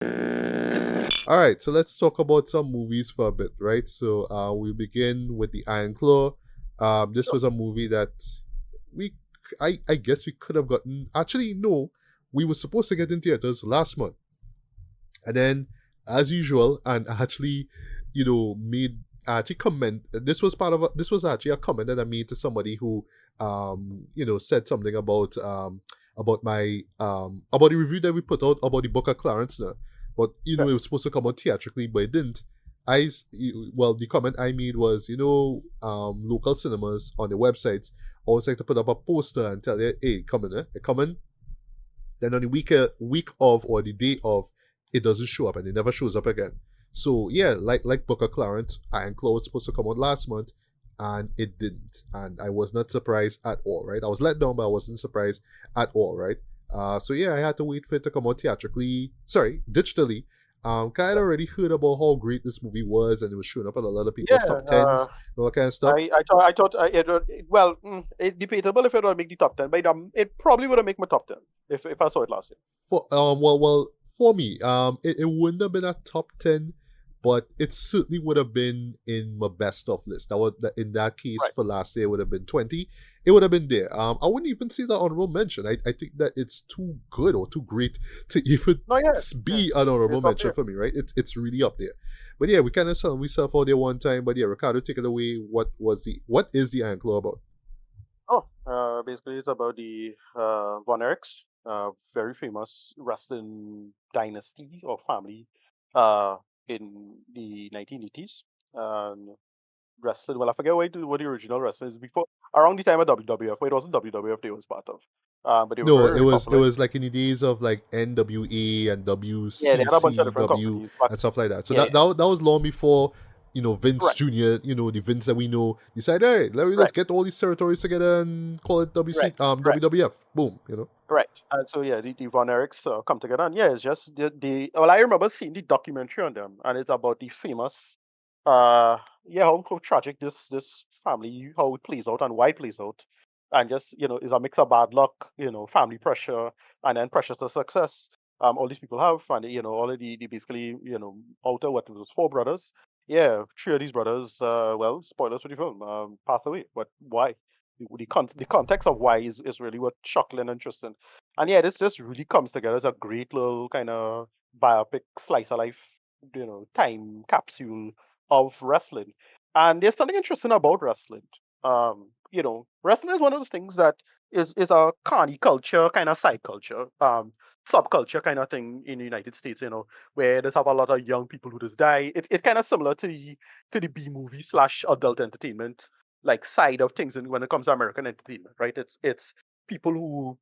All right, so let's talk about some movies for a bit, right? So we'll begin with the Iron Claw. This Sure. was a movie that we, I guess we could have gotten. Actually, no, we were supposed to get in theaters last month, and then, as usual, and actually, made actually comment. This was part of this was actually a comment that I made to somebody who, said something about my about the review that we put out about the book of Clarence. Now, but Okay. it was supposed to come out theatrically, but it didn't. Well, the comment I made was, local cinemas on their websites always like to put up a poster and tell you, hey, come in, come in. Then on the week of or the day of, it doesn't show up and it never shows up again. So yeah, like Booker Clarence, Iron Claw was supposed to come out last month, and it didn't. And I was not surprised at all, right? I was let down, but I wasn't surprised at all, right? So yeah, I had to wait for it to come out digitally. Kind of already heard about how great this movie was, and it was showing up at a lot of people's Yeah. top tens, all that kind of stuff. It's debatable if it would make the top 10, but it probably would have made my top 10 if I saw it last year. For me, it wouldn't have been a top 10, but it certainly would have been in my best of list. In that case Right. for last year, it would have been 20. It would have been there. I wouldn't even say that honorable mention. I think that it's too good or too great to even No, yeah, yeah. be an honorable It's up mention there. for me, right? It's really up there. But yeah, we kind of saw we self out there one time. But yeah, Ricardo, take it away. What is the Ankle about? Basically, it's about the Von Erichs, very famous wrestling dynasty or family uh, in the 1980s. Um, Wrestling, well, I forget what the original wrestling is before, around the time of WWF, but it wasn't WWF they was part of. But they were No, very, it very was it popular. was like in the days of like NWA and Yeah, they had a bunch of different WCCW companies, but and stuff like that. So yeah, yeah. that was long before Vince Right, Jr. The Vince that we know decided, hey, let's right, get all these territories together and call it right, right. WWF. Boom. Right. And so yeah, the Von Erichs come together, and yeah, it's just the well, I remember seeing the documentary on them, and it's about the famous, yeah, how tragic this family, how it plays out and why it plays out, and just is a mix of bad luck, family pressure, and then pressure to success. All these people have, and all of the basically, out of what it was four brothers. Yeah, three of these brothers, well, spoilers for the film, passed away. But why? The context of why is really what shocking and interesting. And yeah, this just really comes together as a great little kind of biopic slice of life, time capsule of wrestling. And there's something interesting about wrestling. Wrestling is one of those things that is a carny culture, kind of side culture, subculture kind of thing in the United States, where there's have a lot of young people who just die. It's kind of similar to the B movie slash adult entertainment like side of things when it comes to American entertainment, right? It's people who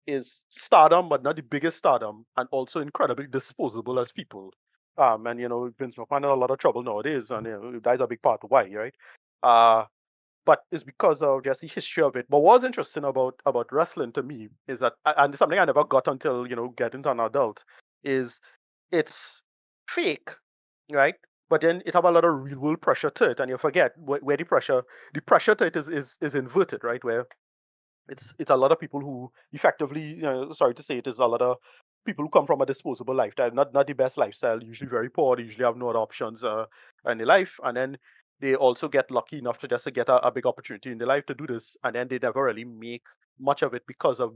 is stardom, but not the biggest stardom, and also incredibly disposable as people. And Vince McMahon in a lot of trouble nowadays, and that's a big part of why, right? Uh, but it's because of just the history of it. But what's interesting about wrestling to me is that, and it's something I never got until getting to an adult, is it's fake, right? But then it have a lot of real world pressure to it, and you forget where the pressure to it is inverted, right? Where it's a lot of people who effectively, sorry to say it, is a lot of people who come from a disposable lifestyle, not the best lifestyle, usually very poor, they usually have no other options in their life, and then they also get lucky enough to just to get a big opportunity in their life to do this, and then they never really make much of it because of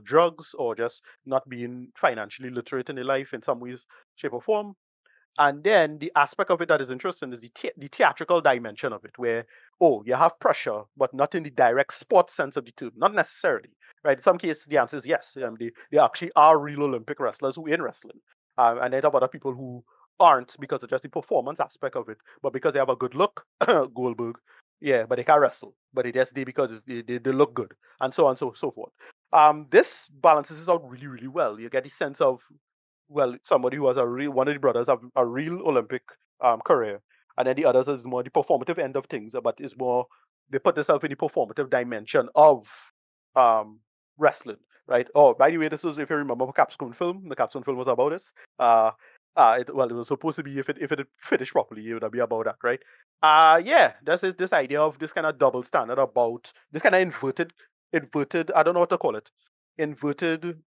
drugs or just not being financially literate in their life in some ways, shape or form. And then the aspect of it that is interesting is the theatrical dimension of it, where, oh, you have pressure, but not in the direct sports sense of the term, not necessarily, right? In some cases, the answer is yes. They actually are real Olympic wrestlers who in wrestling. And then have other people who aren't because of just the performance aspect of it, but because they have a good look, Goldberg, yeah, but they can't wrestle, but they because they look good, and so on, so forth. This balances it out really, really well. You get the sense of, well, somebody who has a real one of the brothers have a real Olympic career, and then the others is more the performative end of things, but is more they put themselves in the performative dimension of um, wrestling, right? Oh, by the way, this is if you remember the Capstone film was about this. It was supposed to be if it had finished properly, it would be about that, right? Yeah, this idea of this kind of double standard about this kind of inverted, I don't know what to call it, inverted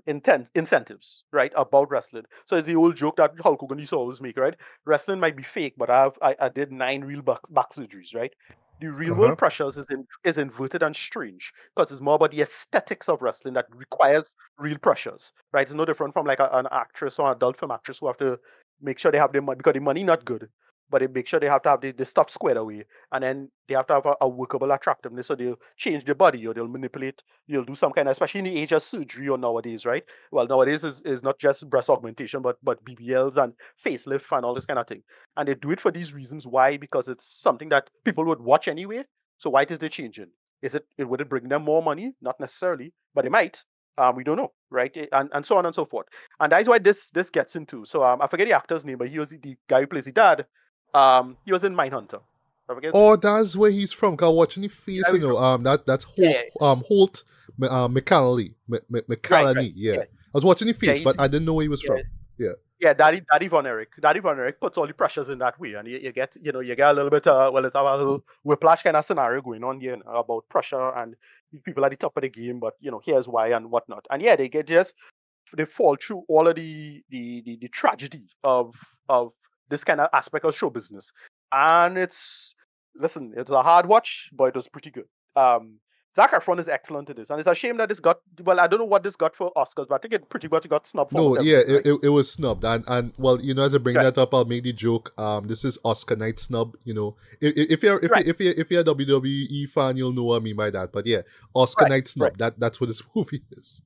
incentives, right, about wrestling. So it's the old joke that Hulk Hogan used to always make, right? Wrestling might be fake, but I did 9 real back surgeries, right? The real Uh-huh. world pressures is inverted and strange because it's more about the aesthetics of wrestling that requires real pressures, right? It's no different from like an actress or an adult film actress who have to make sure they have their money because the money not good, but they make sure they have to have the stuff squared away, and then they have to have a workable attractiveness, so they'll change their body or they'll manipulate, you'll do some kind of, especially in the age of surgery or nowadays, right? Well, nowadays is not just breast augmentation, but BBLs and facelift and all this kind of thing. And they do it for these reasons. Why? Because it's something that people would watch anyway. So why is they changing? Would it bring them more money? Not necessarily, but it might. We don't know, right? And so on and so forth. And that's why this gets into. So I forget the actor's name, but he was the guy who plays the dad. He was in Mindhunter. I forget his name. Oh, that's where he's from. Cause watching the face, Yeah, you he's know, from- that's yeah, Holt McCallany. right, McCallany, yeah. yeah, I was watching the yeah. face, but I didn't know where he was Yeah, from. Yeah. yeah, Daddy Von Erich. Daddy Von Erich puts all the pressures in that way, and you get, you get a little bit, it's a little whiplash kind of scenario going on here, about pressure and people at the top of the game, but here's why and whatnot. And yeah, they fall through all of the tragedy of this kind of aspect of show business. And it's a hard watch, but it was pretty good. Zac Efron is excellent in this, and it's a shame that this got, well, I don't know what this got for Oscars, but I think it pretty much got snubbed for No, almost yeah, everything, right? it was snubbed, and well, as I bring Right, that up, I'll make the joke. This is Oscar night snub. If you're right, if you're a WWE fan, you'll know what I mean by that. But yeah, Oscar right, night right. snub. That's what this movie is.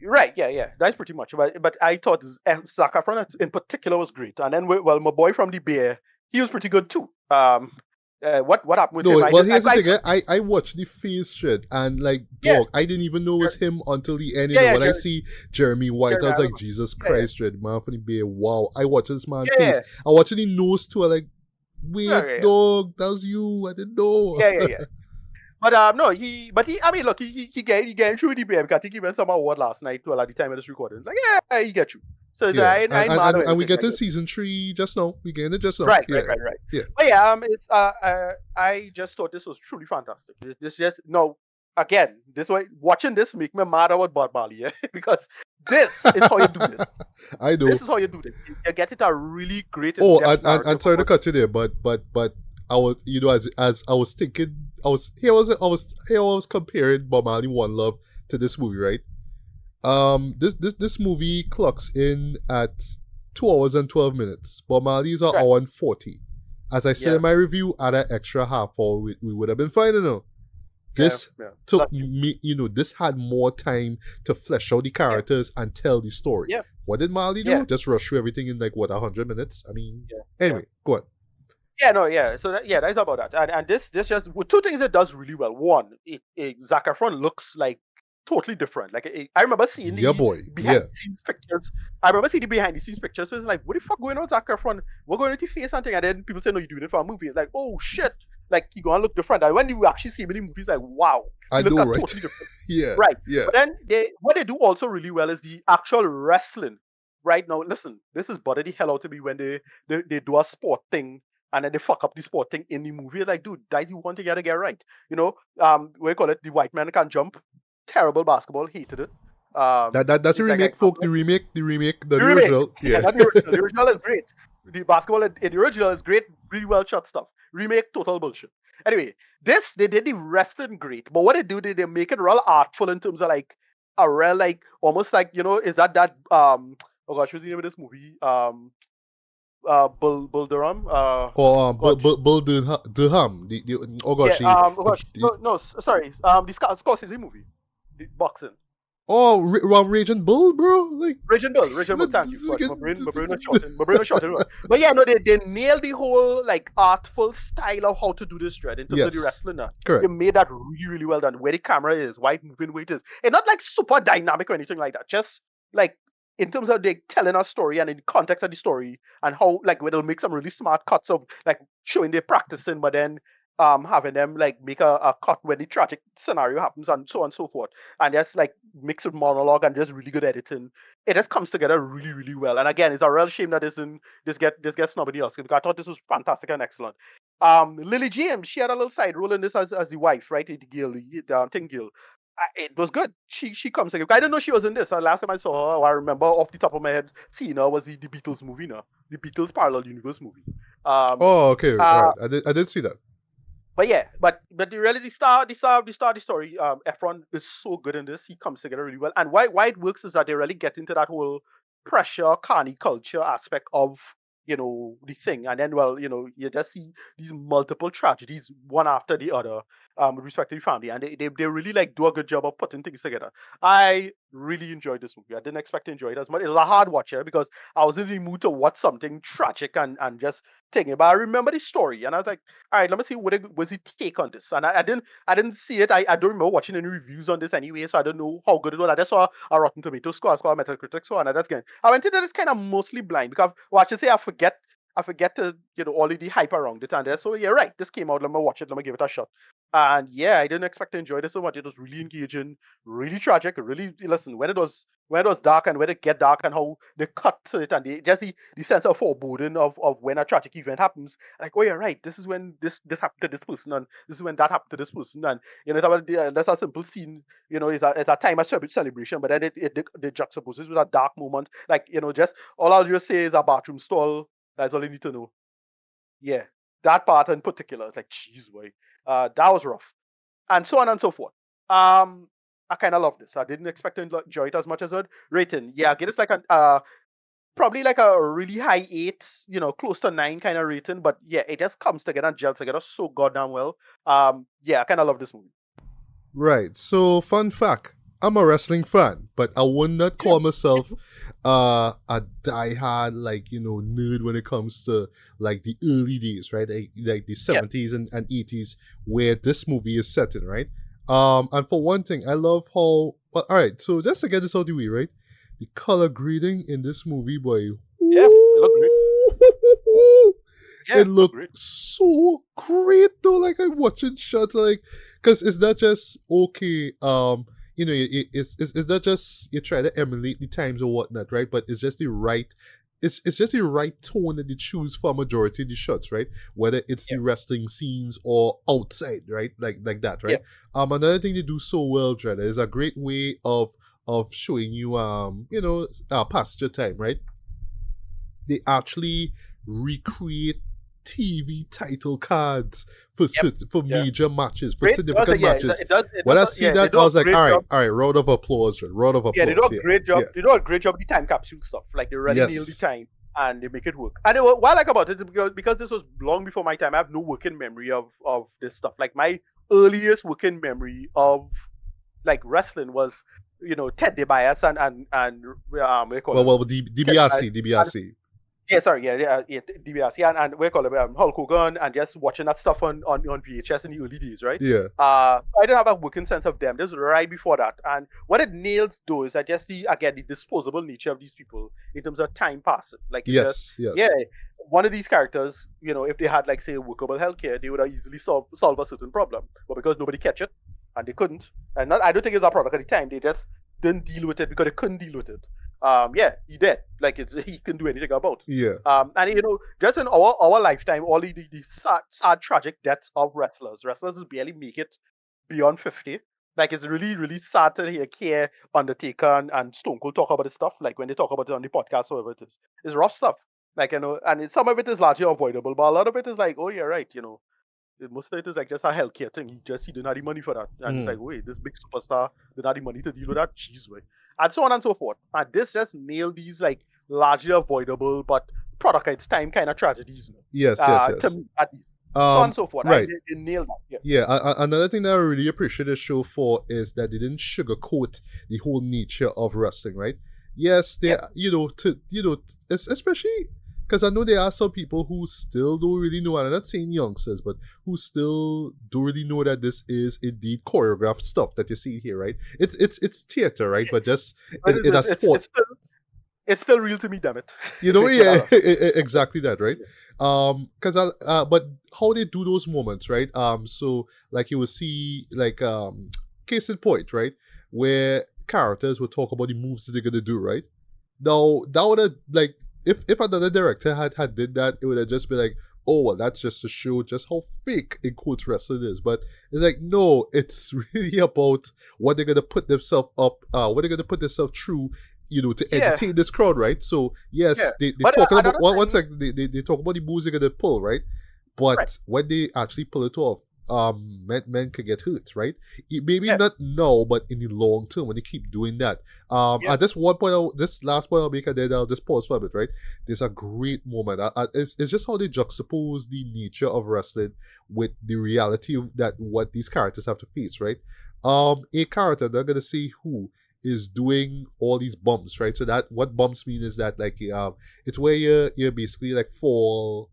Right, yeah, yeah, that's pretty much. But I thought Zac Efron in particular was great, and then well, my boy from the Bear, he was pretty good too. What happened with him? No, well, here's the thing. I watched the face shit, and like, Yeah, dog, I didn't even know it was him until the end. yeah, When I Jerry, see Jeremy White, I was like, Jeremy, Jesus yeah, yeah, Christ, Dread man, for the bear. Wow, I watched this man yeah, face. I watched the nose too. I like, yeah, wait, yeah, yeah, dog, that was you. I didn't know. yeah, yeah, yeah. But no, I mean, look, he get through the Bear because I think he won some award last night. Well, at the time of this recording, it's like, yeah, he get you. So Yeah, I ain't mad or and we anything get like to that. season 3 just now. We getting it just now. Right, Yeah, right, right, right. yeah. But yeah, it's I just thought this was truly fantastic. This just no, again, this way watching this make me mad about Bob Marley, yeah? Because this is how you do this. I know. This is how you do this. You get it a really great Oh, in-depth and narrative sorry to about cut you there, but I was, as I was thinking, I was comparing Bob Marley One Love to this movie, right? This movie clocks in at 2 hours and 12 minutes. Bob Marley's an right. hour and 40. As I said Yeah, in my review, add an extra half hour, we would have been fine, This yeah. took me, this had more time to flesh out the characters and tell the story. Yeah, What did Marley do? yeah, Just rush through everything in like, what, 100 minutes? I mean, yeah, yeah. anyway, go on. Yeah, no, yeah. So that's about that. And this just two things it does really well. One, Zac Efron looks like totally different. Like I remember seeing Yeah, the boy. behind Yeah. the scenes pictures. I remember seeing the behind the scenes pictures. So it's like, what the fuck going on, Zac Efron? We're going to face something, and then people say, no, you're doing it for a movie. It's like, oh shit, like you gonna look different. And when you actually see him in the movies, like, wow, I he looks know, like right? totally different. Yeah. Right. Yeah. But then what they do also really well is the actual wrestling. Right now, listen, this is bother the hell out of me when they do a sport thing and then they fuck up the sport thing in the movie. Like, dude, that's the one thing you gotta get right. What you call it? The white man can jump. Terrible basketball, hated it. That's a It's like remake, folk. The remake, the original. yeah, Yeah. not the original. The original is great. The basketball in the original is great, really well shot stuff. Remake, total bullshit. Anyway, they did the wrestling great, but what they do, they make it real artful in terms of like a real like almost like is that oh gosh, what's the name of this movie? Bull Durham. Or God, Bull Durham. Oh gosh. yeah. Oh gosh, no, sorry. The Scorsese movie, the boxing. Raging Bull, bro. Like, Raging Bull, thank you. Sorry, my brain was shortened. But yeah, no, they nailed the whole like artful style of how to do this dread in terms of the yes, wrestling. They correct. made that really, really well done. Where the camera is, why moving weight is. It's not like super dynamic or anything like that. Just like in terms of they telling a story and in the context of the story and how like where they'll make some really smart cuts of like showing they're practicing, but then having them like make a cut when the tragic scenario happens and so on and so forth, and just like mix with monologue and just really good editing. It just comes together really, really well. And again, it's a real shame that this gets snubbed in the Oscar because I thought this was fantastic and excellent. Lily James, she had a little side role in this as the wife, right? The girl, the thing girl. it was good. She comes again. I didn't know she was in this. Last time I saw her, I remember off the top of my head seeing her was the Beatles movie, no, the Beatles parallel universe movie. Um, Oh, okay, uh, right. I did see that. but yeah, but the reality the story. Efron is so good in this. He comes together really well. And why it works is that they really get into that whole pressure, carny culture aspect of the thing. And then you just see these multiple tragedies one after the other with respect to the family, and they really like do a good job of putting things together. I really enjoyed this movie. I didn't expect to enjoy it as much. It was a hard watch here because I was in the mood to watch something tragic and just thinking. But I remember the story, and I was like, all right, let me see what was his take on this. And I didn't see it. I don't remember watching any reviews on this anyway, so I don't know how good it was. I just saw a Rotten Tomato score, I saw a Metacritic score, and that's good. I went into this kind of mostly blind because, well, I should say I forget to all of the hype around it, and so yeah, right. This came out. Let me watch it. Let me give it a shot. And yeah, I didn't expect to enjoy this so much. It was really engaging, really tragic. Really, listen, when it was dark and when it get dark and how they cut to it and just the sense of foreboding of when a tragic event happens. Like, oh yeah, right. This is when this happened to this person, and this is when that happened to this person, and that's a simple scene. It's a time of celebration, but then it juxtaposes with a dark moment. Like, just all I'll just say is a bathroom stall. That's all you need to know. Yeah, that part in particular, it's like, jeez, boy, that was rough, and so on and so forth. I kind of love this. I didn't expect to enjoy it as much as I would. Rating, yeah, give this like probably like a really high 8, close to 9 kind of rating. But yeah, it just comes together and gels together so goddamn well. Yeah, I kind of love this movie. Right. So, fun fact: I'm a wrestling fan, but I would not Yeah, call myself a diehard nerd when it comes to like the early days, right? Like the yeah, 70s and 80s, where this movie is set in, right? And for one thing, I love how. Well, all right. So just to get this out of the way, right? The color grading in this movie, boy. yeah. It looked great. Yeah, It it looked looked great. so great though. Like I'm watching shots, like, because it's not just okay. It's not just you try to emulate the times or whatnot, right? But it's just the right. It's just the right tone that they choose for a majority of the shots, right? Whether it's the Yeah, wrestling scenes or outside, right? Like that, yeah, right? Another thing they do so well, Dredd, is a great way of showing you passenger time, right? They actually recreate TV title cards for yep, for yeah. major matches, for Great. Also, significant yeah, matches. it When does. I see Yeah, they that, do I a was like, great job. all right, round of applause, Jen, round of Yeah, they do applause. a Yeah, great job. yeah, They do a great job with the time capsule stuff. Like, they really nail the yes, time and they make it work. And what I like about it is because this was long before my time, I have no working memory of this stuff. Like, my earliest working memory of like wrestling was Ted DiBiase and what do you call him, Ted DiBiase. DBRC. Yeah, sorry, yeah, DBS, yeah, and we call it Hulk Hogan, and just watching that stuff on VHS in the early days, right? Yeah, I didn't have a working sense of them. This was right before that, and what it nails though is I just see again the disposable nature of these people in terms of time passing. Like, it just, yes, yeah, yes, one of these characters, if they had like say workable healthcare, they would have easily solve a certain problem, but because nobody catch it and they couldn't, and I don't think it's a product at the time. They just didn't deal with it because they couldn't deal with it. Yeah, he did. Like, he can do anything about. yeah, And just in our lifetime, all the sad tragic deaths of wrestlers barely make it beyond 50. Like, it's really really sad to hear Undertaker and Stone Cold talk about this stuff. Like, when they talk about it on the podcast, whatever it is, it's rough stuff. Like, and some of it is largely avoidable, but a lot of it is like, oh yeah, right. Most of it is like just a healthcare thing. He didn't have the money for that, and it's like, mm, wait, this big superstar didn't have the money to deal with that. Jeez, way, and so on and so forth. And this just nailed these like largely avoidable but product of its time kind of tragedies. yes, yes, To yes. me, at least. So on and Um, so forth. And right. they nailed that. Yeah, Yeah, another thing that I really appreciate the show for is that they didn't sugarcoat the whole nature of wrestling, right? Yes, they, yep, especially because I know there are some people who still don't really know, and I'm not saying youngsters, but who still don't really know that this is indeed choreographed stuff that you see here, right? It's theater, right? But just but in a sport. it's still real to me, damn it. That's what I Yeah, love. exactly that, right? Because but how they do those moments, right? So like you will see, like, case in point, right, where characters will talk about the moves that they're gonna do, right? Now that would have, like, if another director had did that, it would have just been like, oh well, that's just to show just how fake in quotes wrestling is. But it's like, no, it's really about what they're gonna put themselves up, what they're gonna put themselves through, to Yeah, entertain this crowd, right? So yes, yeah. they But talking about another one thing, second, they talk about the moves they're gonna pull, right? right? But when they actually pull it off, men could get hurt, right? Maybe Yeah, not now, but in the long term when they keep doing that. yeah, At this one point, this last point I'll make, and then I'll just pause for a bit, right? There's a great moment. It's just how they juxtapose the nature of wrestling with the reality of that what these characters have to face, right? A character, they're gonna see who is doing all these bumps, right? So that what bumps mean is that like it's where you basically like fall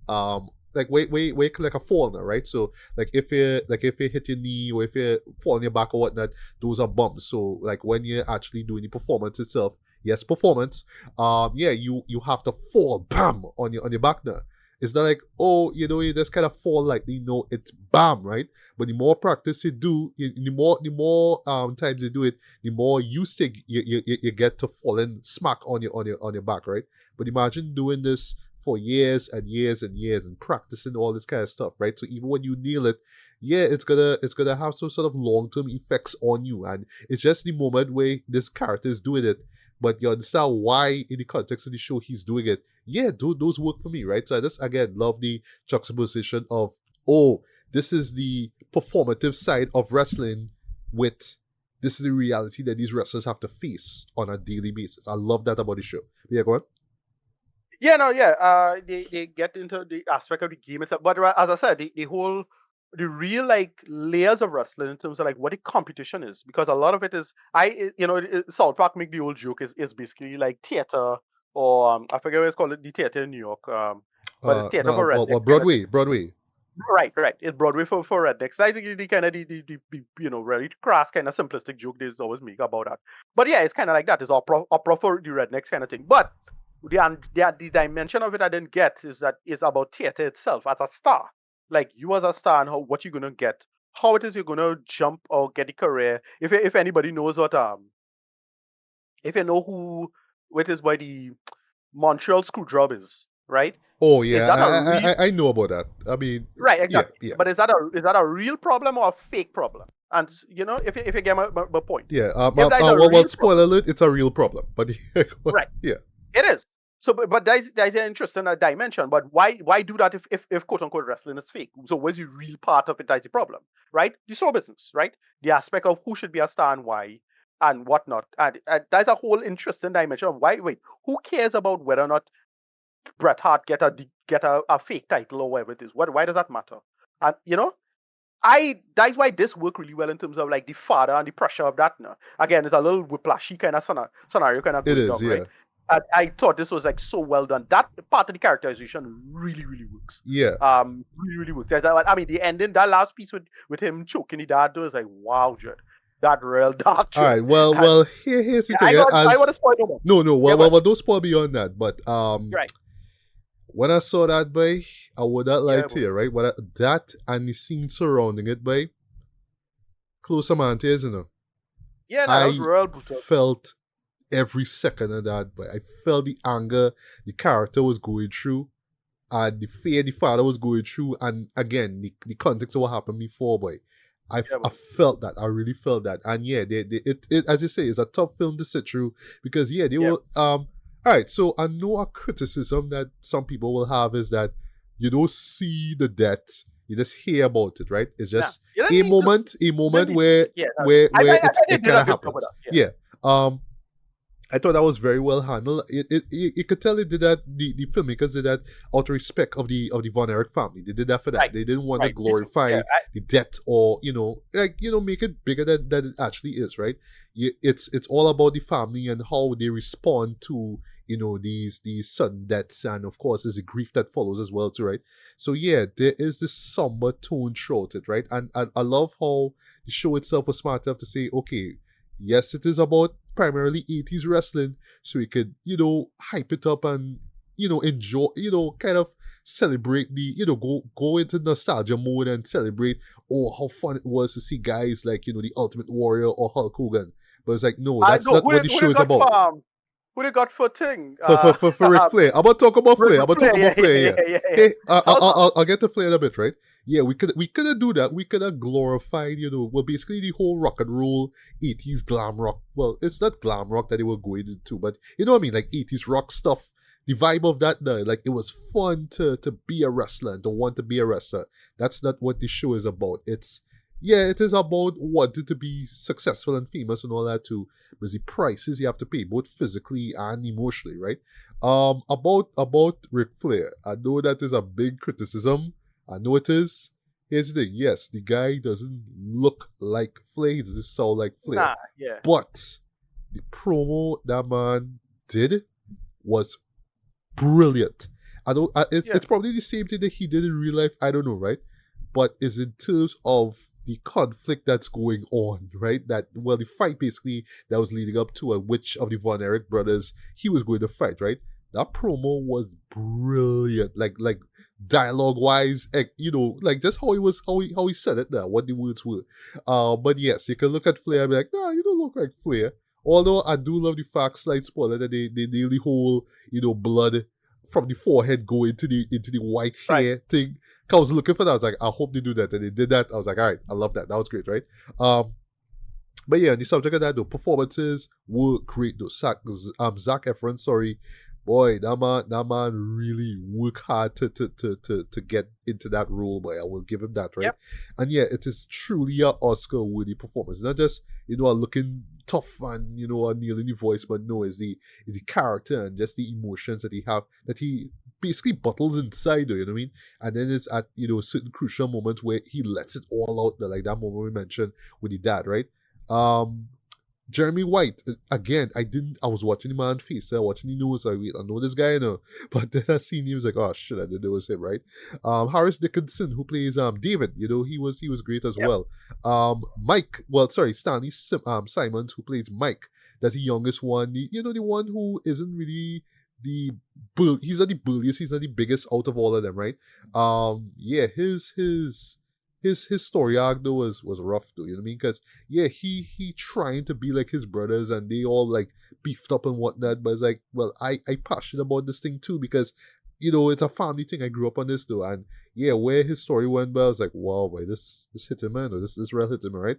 like wait like a fall now, right? So if you hit your knee or if you fall on your back or whatnot, those are bumps. So like when you're actually doing the performance itself, yes, performance, yeah, you have to fall bam on your back now. It's not like, oh, you just kind of fall like it's bam, right? But the more practice you do, the more times you do it, the more used to you get to falling smack on your back, right? But imagine doing this for years and years and years and practicing all this kind of stuff, right? So even when you nail it, yeah, it's gonna have some sort of long-term effects on you. And it's just the moment where this character is doing it, but you understand why in the context of the show he's doing it. Yeah, those work for me, right? So I just again love the juxtaposition of, oh, this is the performative side of wrestling with this is the reality that these wrestlers have to face on a daily basis. I love that about the show. Yeah, go on. yeah. No, yeah. They get into the aspect of the game itself, but as I said, the real like layers of wrestling in terms of like what the competition is, because a lot of it is South Park make the old joke is basically like theater, or I forget what it's called, the theater in New York, but it's theater No, for well, rednecks kind of thing. Broadway. Right, right. It's Broadway for rednecks. I think the kind of really crass kind of simplistic joke they always make about that. But yeah, it's kind of like that. It's opera for the rednecks kind of thing. But the dimension of it I didn't get is that it's about theater itself as a star. Like you as a star and how what you're gonna get, how it is you're gonna jump or get a career. If anybody knows what if you know who what is by the Montreal Screwjob is, right? Oh Is yeah, that a real I know about that. I mean, right, yeah, exactly. yeah, But is that a real problem or a fake problem? And if you get my point, yeah. if that is a Well, real spoiler problem, alert, it's a real problem. But right? yeah, It is. So, but there's an interesting dimension. But why do that if quote unquote wrestling is fake? So where's the real part of it that's the problem, right? The show business, right? The aspect of who should be a star and why and whatnot. And there's a whole interesting dimension of why. Wait, who cares about whether or not Bret Hart get a fake title or whatever it is? Why does that matter? And that's why this worked really well in terms of like the father and the pressure of that. Now, again, it's a little whiplashy kind of scenario kind of it going is. down, right? Yeah, And I thought this was like so well done. That part of the characterization really, really works. yeah. Really, really works. I mean, the ending, that last piece with him choking the dad, was like, wow, Judd, that real dark, All right. Judd. Well. And Here's the yeah, thing. I want As to spoil no more. no. Yeah, Well, don't spoil beyond that. But right, when I saw that, boy, I would not lie yeah, to you, right? That and the scene surrounding it, boy, close some tears, yeah, no, that was I real brutal. felt every second of that, but I felt the anger the character was going through, and the fear the father was going through, and again the context of what happened before, boy. Yeah, I boy. felt that. I really felt that. And yeah, it as you say, it's a tough film to sit through because yeah, they Yeah, were all right, so I know a criticism that some people will have is that you don't see the death, you just hear about it, right? It's nah, just you don't a need to. moment, You don't need to. where Yeah, no. where I think they it did kind a of good job with happens. that. Yeah, Yeah. I thought that was very well handled. You could tell it did that. The filmmakers did that out of respect of the Von Erich family. They did that for that. right, They didn't want to right. Me too. glorify Yeah, the death or make it bigger than it actually is. Right? It's all about the family and how they respond to these sudden deaths, and of course there's the grief that follows as well too. Right? So yeah, there is this somber tone throughout it. Right? And I love how the show itself was smart enough to say, okay, yes, it is about primarily 80s wrestling, so we could, hype it up and, enjoy, kind of celebrate go into nostalgia mode and celebrate, oh, how fun it was to see guys like, the Ultimate Warrior or Hulk Hogan. But it's like, no, I that's know not what the who show they is got about. who they got for thing? For Ric Flair. I'm gonna talk about Flair. Ric I'm gonna Flair, talk yeah, about Flair. yeah, Yeah. yeah, yeah, yeah. Hey, That was I'll get to Flair in a bit, right? Yeah, we could have do that. We could have glorified, well, basically the whole rock and roll 80s glam rock. Well, it's not glam rock that they were going into, but you know what I mean, like 80s rock stuff. The vibe of that, like it was fun to be a wrestler and to want to be a wrestler. That's not what this show is about. It is about wanting to be successful and famous and all that too. But the prices you have to pay, both physically and emotionally, right? About Ric Flair, I know that is a big criticism. I know it is. Here's the thing: yes, the guy doesn't look like Flair. He doesn't sound like Flair. nah, yeah, But the promo that man did was brilliant. I don't. yeah, It's probably the same thing that he did in real life. I don't know, right? But is in terms of the conflict that's going on, right? The fight basically that was leading up to which of the Von Erich brothers he was going to fight, right? That promo was brilliant, like dialogue wise, like just how he said it there, what the words were. But yes, you can look at Flair and be like, nah, you don't look like Flair. Although I do love the fact, slight spoiler, that they nail the whole blood from the forehead go into the white right. hair thing. I was looking for that. I was like, I hope they do that. And they did that. I was like, all right, I love that. That was great, right? But yeah, on the subject of that, the performances were great though. Zac Efron, sorry. Boy, that man really worked hard to get into that role, boy. I will give him that, right? Yep. And yeah, it is truly an Oscar-worthy performance. Not just, a looking tough and, a nailing the voice, but no, it's the character and just the emotions that he basically bottles inside, though, you know what I mean? And then it's at, certain crucial moments where he lets it all out, like that moment we mentioned with the dad, right? Jeremy White, again, I was watching the man face, watching the news, I know this guy, but then I seen him, was like, oh shit, I didn't know it was him, right? Harris Dickinson, who plays David, he was great as Yep. well. Stanley Simons, who plays Mike, that's the youngest one, the one who isn't really he's not the bulliest, he's not the biggest out of all of them, right? His story arc though was rough though, you know what I mean? Because he trying to be like his brothers and they all like beefed up and whatnot, but it's like, well, I passionate about this thing too because it's a family thing. I grew up on this though, and where his story went, but I was like, wow, boy, this hit him, man, or this real hit him, right?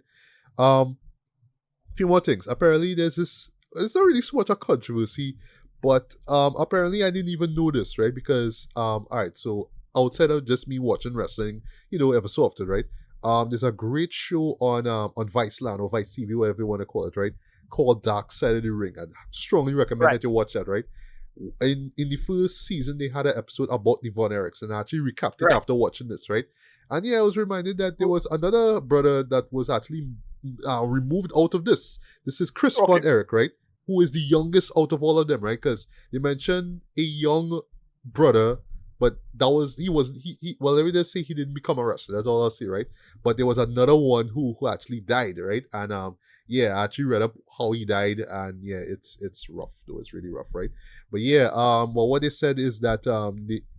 Few more things. Apparently, it's not really so much a controversy, but apparently I didn't even know this, right? Because all right, so outside of just me watching wrestling, ever so often, right? There's a great show on Vice Land or Vice TV, whatever you want to call it, right? Called Dark Side of the Ring. I strongly recommend that you watch that, right? In the first season, they had an episode about the Von Erichs, and I actually recapped it after watching this, right? And I was reminded that there was another brother that was actually removed out of this. This is Chris Von Erich, right? Who is the youngest out of all of them, right? Because they mentioned a young brother, but well, let me just say he didn't become a wrestler. That's all I'll say, right? But there was another one who actually died, right? And I actually read up how he died, and it's rough though. It's really rough, right? But well, what they said is that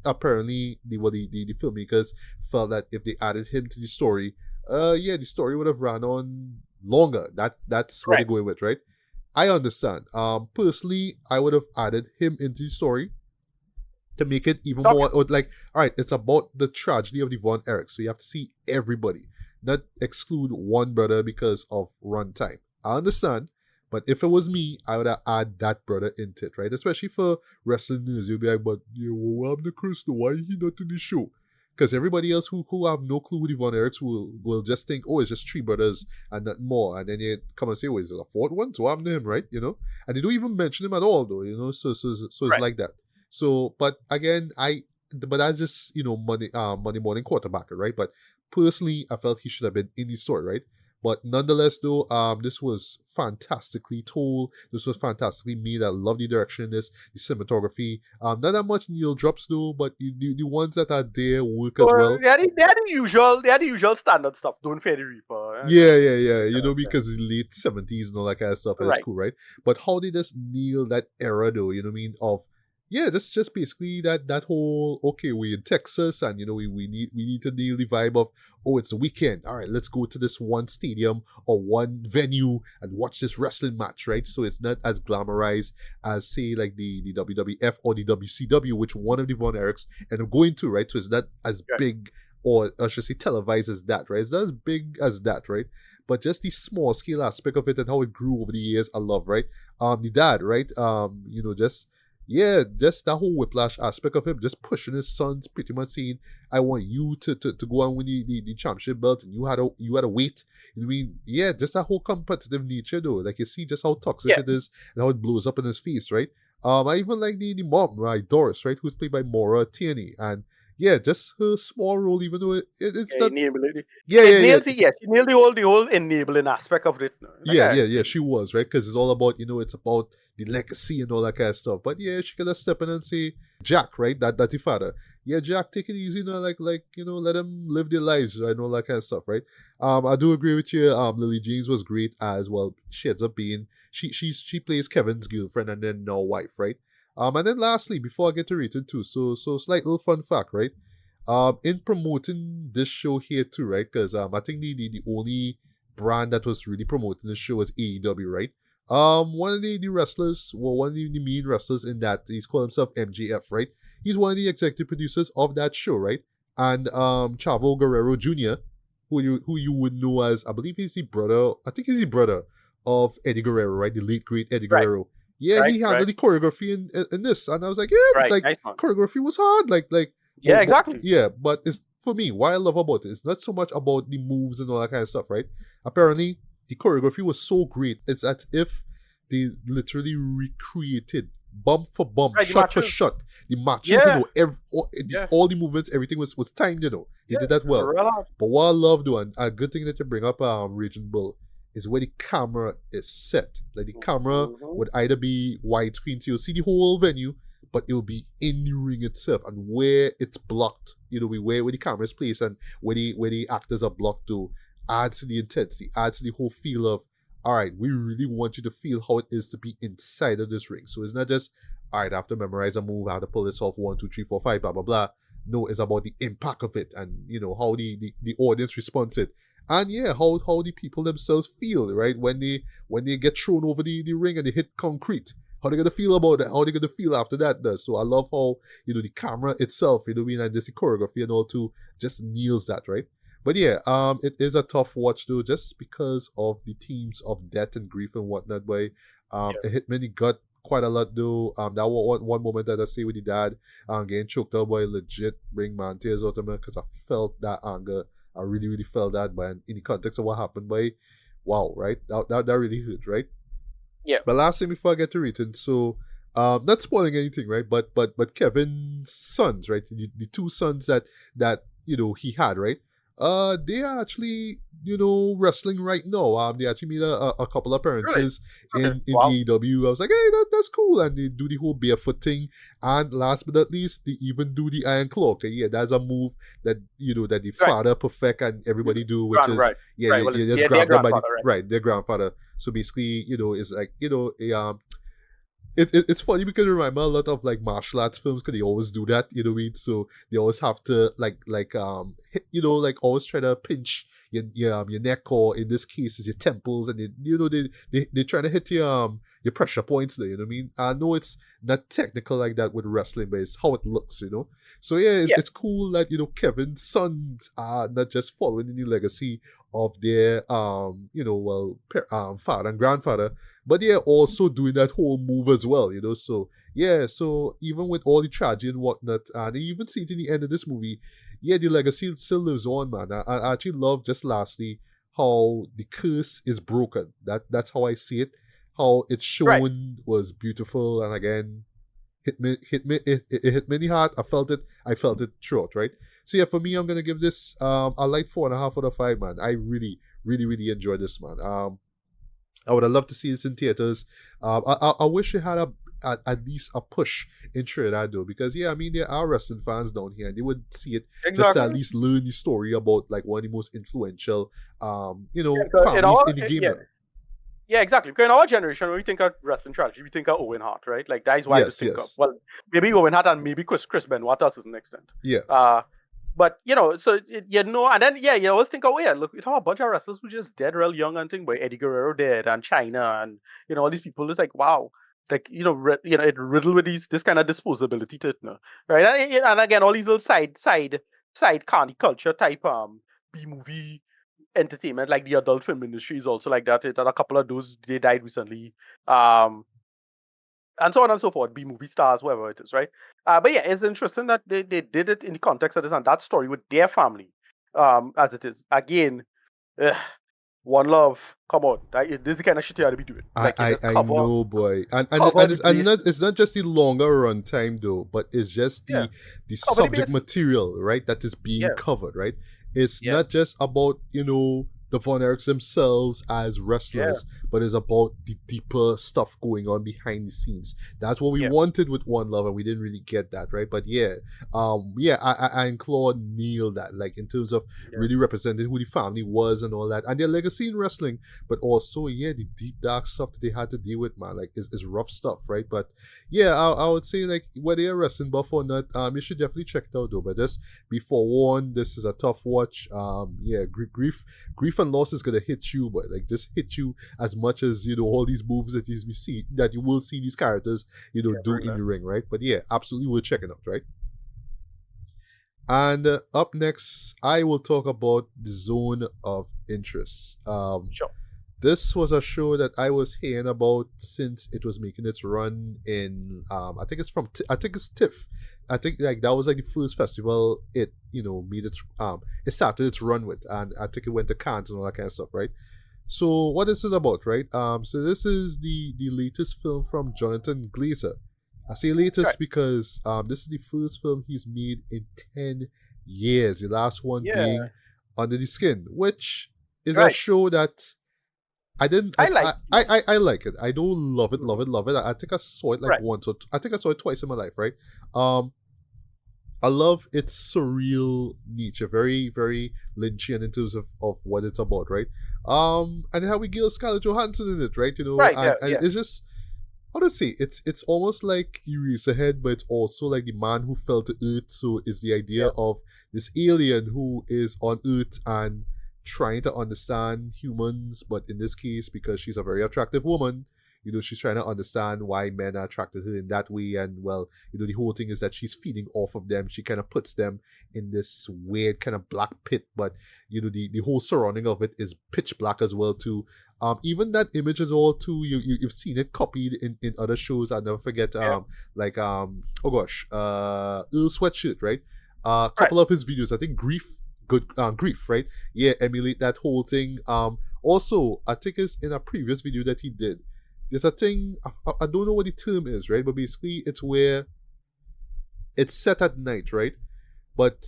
apparently the filmmakers felt that if they added him to the story, the story would have run on longer. That's what they're going with, right? I understand. Personally, I would have added him into the story to make it even more, or like, all right, it's about the tragedy of the Von Erich, so you have to see everybody, not exclude one brother because of runtime. I understand, but if it was me, I would have add that brother into it, right? Especially for wrestling news, you'll be like, but what happened to Chris? Why he not in the show? Because everybody else who have no clue who the Von Erichs will just think, oh, it's just three brothers and not more. And then you come and say, oh, is there a fourth one? So what happened to him, right? And they don't even mention him at all, though, so it's like that. So, but again, that's just, Monday morning quarterback, right? But personally, I felt he should have been in the story, right? But nonetheless, though, this was fantastically told. This was fantastically made. I love the direction in this, the cinematography. Not that much needle drops, though, but the ones that are there work as well. They had the usual standard stuff. Don't fear the Reaper. Yeah. Because the late 70s and all that kind of stuff is cool, right? But how they just nail that era, though, you know what I mean? Of yeah, that's just basically that whole, okay, we're in Texas and we need to deal the vibe of, oh, it's the weekend. All right, let's go to this one stadium or one venue and watch this wrestling match, right? So it's not as glamorized as say like the WWF or the WCW, which one of the Von Erichs end up going to, right? So it's not as Yeah. big, or I should say televised as that, right? It's not as big as that, right? But just the small scale aspect of it and how it grew over the years, I love, right? The dad, right? Just yeah, just that whole whiplash aspect of him, just pushing his sons, pretty much saying, "I want you to go and win the championship belt, and you had to wait." I mean, yeah, just that whole competitive nature, though. Like you see just how toxic Yeah. it is and how it blows up in his face, right? I even like the mom, right, Doris, right, who's played by Maura Tierney, and yeah, just her small role, even though it's Yeah, not. enabling. Yeah, It yeah, yeah. nails it. Yeah, she nailed the whole enabling aspect of it. Like Yeah, I yeah, yeah, see. she was, right? Because it's all about, it's about the legacy and all that kind of stuff. But yeah, she could have stepped in and say, Jack, right? That's the father. Yeah, Jack, take it easy, let them live their lives, right? And all that kind of stuff, right? I do agree with you. Lily James was great as well. She ends up being she plays Kevin's girlfriend and then now wife, right? And then lastly, before I get to rating two, so slight little fun fact, right? In promoting this show here too, right? Because I think the only brand that was really promoting the show was AEW, right? One of the wrestlers, well, one of the main wrestlers in that, he's called himself MJF, right? He's one of the executive producers of that show, right? And Chavo Guerrero Jr., who you would know as, I believe he's the brother, I think he's the brother of Eddie Guerrero, right? The late great Eddie Right, Guerrero. Yeah, right, he right, handled the choreography in this, and I was like, yeah, right. like Nice one. choreography was hard, Yeah, exactly. yeah, but it's for me, what I love about it, it's not so much about the moves and all that kind of stuff, right? Apparently, the choreography was so great. It's as if they literally recreated bump for bump, Right, the shot for matches. shot. The matches, Yeah, yeah, all the movements, everything was timed. They yeah. did that well. Real hard. But what I love, though, and a good thing that you bring up, Region Bull, is where the camera is set. Like the camera Mhm. would either be widescreen, so you'll see the whole venue, but it'll be in the ring itself, and where it's blocked, where the camera is placed and where the actors are blocked to, adds to the intensity, adds to the whole feel of, all right, we really want you to feel how it is to be inside of this ring. So it's not just, all right, I have to memorize a move, I have to pull this off 1, 2, 3, 4, 5, blah blah blah. No, it's about the impact of it and how the audience responds to it. And yeah, how the people themselves feel, right? When they get thrown over the ring and they hit concrete. How they gonna feel about it? How they gonna feel after that does. So I love how, the camera itself, and just the choreography and all too just nails that, right? But yeah, it is a tough watch though, just because of the themes of death and grief and whatnot. But Yeah. it hit many gut quite a lot though. That one moment that I say with the dad, getting choked out by legit bring man tears out of me because I felt that anger. I really, really felt that, but in the context of what happened, by wow, right? That really hurt, right? Yeah. But last thing before I get to written, so not spoiling anything, right? But Kevin's sons, right? The two sons that he had, right? They are actually wrestling right now. They actually made a couple Really? appearances Okay. in Wow. AEW. I was like, hey, that's cool, and they do the whole barefoot thing. And last but not least, they even do the Iron Claw. Okay, yeah, that's a move that that the Right. father perfect and everybody do, which Grand, is right. yeah, Right. Well, you it's just their grab them by the grandfather, right? right, their grandfather. So basically, it's like it's funny because it reminds me a lot of like martial arts films because they always do that, you know what I mean? So they always have to hit, like always try to pinch your neck, or in this case is your temples, and they try to hit your pressure points there, you know what I mean? I know it's not technical like that with wrestling, but it's how it looks. So yeah, Yeah. it's cool that Kevin's sons are not just following in the legacy of their father and grandfather, but they're also doing that whole move as well. So yeah, so even with all the tragedy and whatnot, and you even see it in the end of this movie, yeah, the legacy still lives on, man. I actually love, just lastly, how the curse is broken. That's how I see it. How it's Right. shown was beautiful, and again, it hit me in the heart. I felt it throughout, right? So yeah, for me, I'm gonna give this a light 4.5 out of 5, man. I really, really, really enjoyed this, man. I would have loved to see this in theaters. I wish it had at least a push in Trinidad though, because yeah, I mean there are wrestling fans down here, and they would see it just to at Exactly. least learn the story about like one of the most influential, Yeah, because families in the game yeah, now. Yeah, exactly. Because in our generation, when we think of wrestling strategy, we think of Owen Hart, right? Like that is why we Yes, think of. yes. Well, maybe Owen Hart and maybe Chris Benoit to a certain extent. Yeah. Uh, but so and then you always think, oh yeah, look, we have a bunch of wrestlers who just dead real young and thing, but Eddie Guerrero dead and China and all these people. It's like wow, like it riddled with this kind of disposability to it, right? And again, all these little side carny culture type B movie entertainment, like the adult film industry is also like that. It had a couple of those they died recently, um, and so on and so forth. B movie stars, whatever it is, right? But yeah, it's interesting that they did it in the context of this and that story with their family, as it is. Again, ugh, one love. Come on, this is the kind of shit you ought to be doing. Like you just I cover know, boy, cover the and base. it's not just the longer runtime though, but it's just Yeah, the cover the subject bases. material, right? That is being Yeah, covered, right? It's yeah, not just about the Von Erichs themselves as yeah, wrestlers, but it's about the deeper stuff going on behind the scenes. That's what we yeah, wanted with One Love, and we didn't really get that, right? But I and Claude nailed that, like in terms of yeah, really representing who the family was and all that, and their legacy in wrestling, but also the deep dark stuff that they had to deal with, man, like is rough stuff, right? But yeah, I would say like whether you're a wrestling buff or not, you should definitely check it out though. But just be forewarned, this is a tough watch. Grief and loss is gonna hit you, but like just hit you as much as all these moves that we see that you will see these characters yeah, do very in glad. the ring, right? But yeah, absolutely worth checking out, right? And up next, I will talk about the zone of interest. Sure. This was a show that I was hearing about since it was making its run in. I think it's I think it's TIFF. I think like that was like the first festival it made its it started its run with, and I think it went to Cannes and all that kind of stuff, right? So what this is about, right? So this is the latest film from Jonathan Glazer. I say Right. latest because this is the first film he's made in 10 years. The last one Yeah. being Under the Skin, which is a Right. show that I didn't. I like. I like it. I don't love it, love Mhm. it, love it. I think I saw it like Right. once or I think I saw it twice in my life, right? Um, I love its surreal nature, very very Lynchian in terms of what it's about, right? And how we Gil Scarlett Johansson in it, right? Right. Yeah. And Yeah. it's just how to say it's almost like Eraserhead, but it's also like the man who fell to Earth. So it's the idea Yeah. of this alien who is on Earth and trying to understand humans, but in this case, because she's a very attractive woman, she's trying to understand why men are attracted to her in that way. And well, the whole thing is that she's feeding off of them. She kind of puts them in this weird kind of black pit, but the whole surrounding of it is pitch black as well too. Even that image is all too. You've seen it copied in other shows. I'll never forget. Yeah. Oh gosh, Earl Sweatshirt, right? A Right. couple of his videos. I think Grief, right? Yeah, emulate that whole thing. Also, I think it's in a previous video that he did. There's a thing. I don't know what the term is, right? But basically, it's where it's set at night, right? But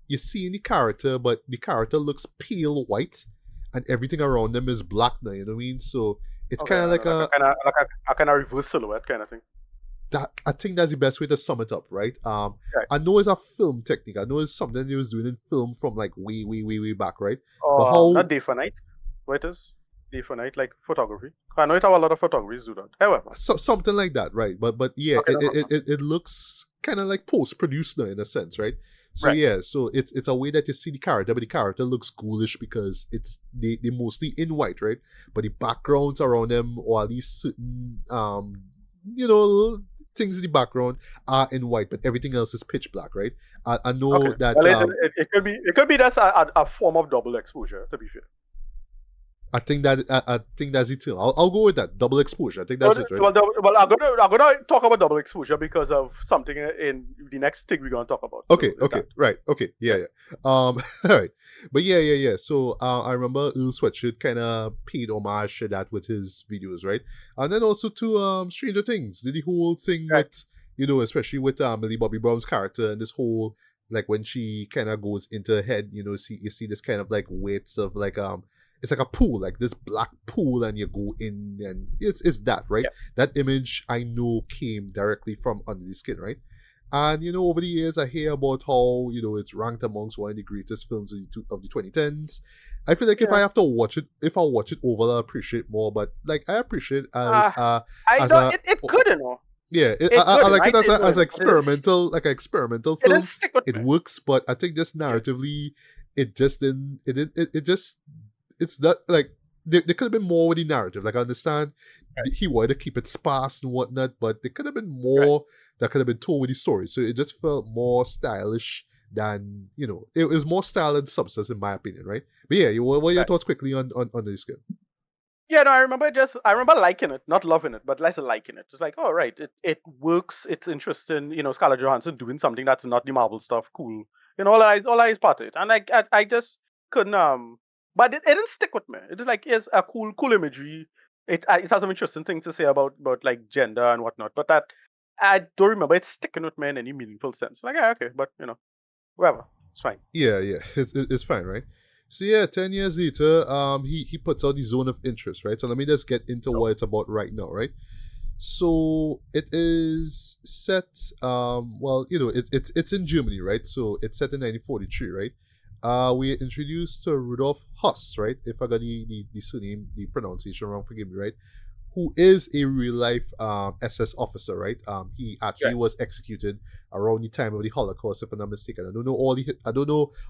you see the character, but the character looks pale white, and everything around them is black now. You know what I mean? So it's Okay. kind of like Like a kind of reverse silhouette kind of thing. that. I think that's the best way to sum it up, right? Right. I know it's a film technique. I know it's something he was doing in film from like way, way, way, way back, right? But how Not day for night. What it is? Day for night, like photography. I know it have a lot of photographers do that. However. something like that, right? But yeah, Okay. No problem. it looks kind of like post produced now in a sense, right? So Right. yeah, so it's a way that you see the character, but the character looks ghoulish because they mostly in white, right? But the backgrounds around them, or at least certain you know things in the background are in white, but everything else is pitch black, right? I Okay. know that Well, it could be just a form of double exposure. To be fair. I think that's it too. I'll go with that double exposure. I think that's it, right? I'm gonna talk about double exposure because of something in the next thing we're gonna talk about. Okay, So there's okay, that. right, okay, yeah. All right, but yeah. So I remember Earl Sweatshirt kind of paid homage to that with his videos, right? And then also to Stranger Things, did the whole thing Right. with especially with Millie Bobby Brown's character and this whole like when she kind of goes into her head, you see this kind of like weights of like it's like a pool, like this black pool, and you go in, and it's that, right? Yeah. That image I know came directly from Under the Skin, right? And over the years, I hear about how it's ranked amongst one of the greatest films of the 2010s. I feel like if I Yeah. have to watch it, if I watch it over, I appreciate more. But like I appreciate it Uh, I as don't. a It could, you know. yeah, It I could, like I it say no, as but experimental, like an experimental it didn't film. stick with It me. works, but I think just Yeah. narratively, it just didn't. It just it's not like there could have been more with the narrative. Like I understand Right. he wanted to keep it sparse and whatnot, but there could have been Right. more that could have been told with the story. So it just felt more stylish than it was more style and substance in my opinion, right? But yeah, what are your Right. thoughts quickly on this game? Yeah, no, I remember liking it, not loving it, but less liking it. It's like, oh right, it works, it's interesting, Scarlett Johansson doing something that's not the Marvel stuff, cool. All I is part of it. And I just couldn't but it didn't stick with me. It is like it's a cool imagery. It has some interesting things to say about like gender and whatnot, but that I don't remember it sticking with me in any meaningful sense. Like, yeah, okay, but whatever. It's fine. Yeah, yeah, it's fine, right? So yeah, 10 years later, he puts out the Zone of Interest, right? So let me just get into So, what it's about right now, right? So it is set, well, it's in Germany, right? So it's set in 1943, right? We are introduced to Rudolf Huss, right? If I got the surname, the pronunciation wrong, forgive me, right? Who is a real life SS officer, right? He actually yeah, was executed around the time of the Holocaust, if I'm not mistaken. I don't know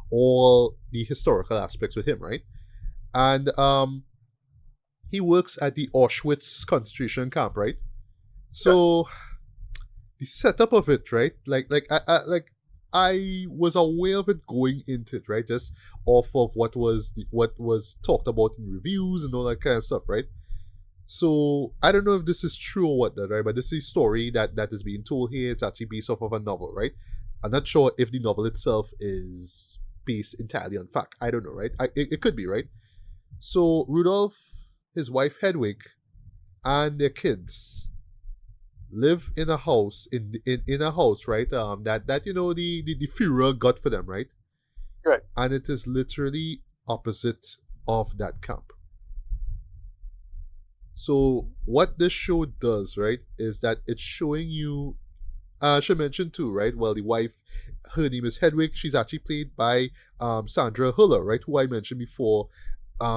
all the historical aspects with him, right? And he works at the Auschwitz concentration camp, right? yeah, So the setup of it, right? I was aware of it going into it, right? Just off of what was talked about in reviews and all that kind of stuff, right? So I don't know if this is true or whatnot, right? But this is a story that is being told here. It's actually based off of a novel, right? I'm not sure if the novel itself is based entirely on fact. I don't know, right? It could be, right? So Rudolph, his wife Hedwig, and their kids live in a house in a house, right? That the Führer got for them, right? right, And it is literally opposite of that camp. So what this show does, right, is that it's showing you. I should mention too, right? Well, the wife, her name is Hedwig. She's actually played by Sandra Hüller, right? Who I mentioned before,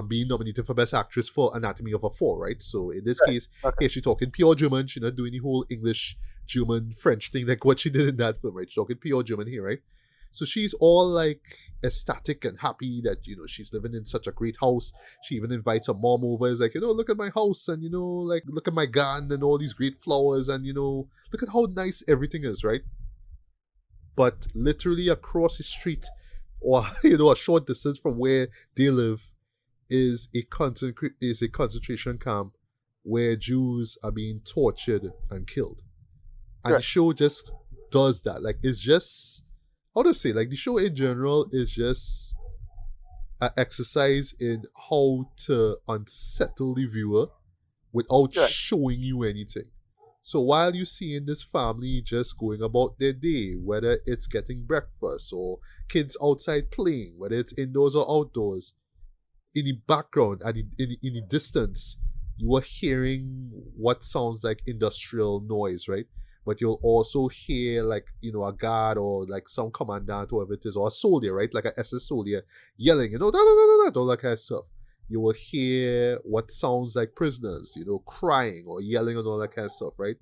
being nominated for Best Actress for Anatomy of a Fall, right? So in this right. case, Okay. here she's talking pure German. She's not doing the whole English, German, French thing like what she did in that film, right? She's talking pure German here, right? So she's all like ecstatic and happy that she's living in such a great house. She even invites her mom over. Is like, look at my house and like look at my garden and all these great flowers and look at how nice everything is, right? But literally across the street, or a short distance from where they live, is a concentration camp where Jews are being tortured and killed. And the Right, show just does that. Like it's just how to say, like the show in general is just an exercise in how to unsettle the viewer without right, showing you anything. So while you're seeing this family just going about their day, whether it's getting breakfast or kids outside playing, whether it's indoors or outdoors, in the background, in the distance, you are hearing what sounds like industrial noise, right? But you'll also hear like a guard or like some commandant, whoever it is, or a soldier, right? Like a SS soldier yelling, da, da, da, da, all that kind of stuff. You will hear what sounds like prisoners, crying or yelling and all that kind of stuff, right?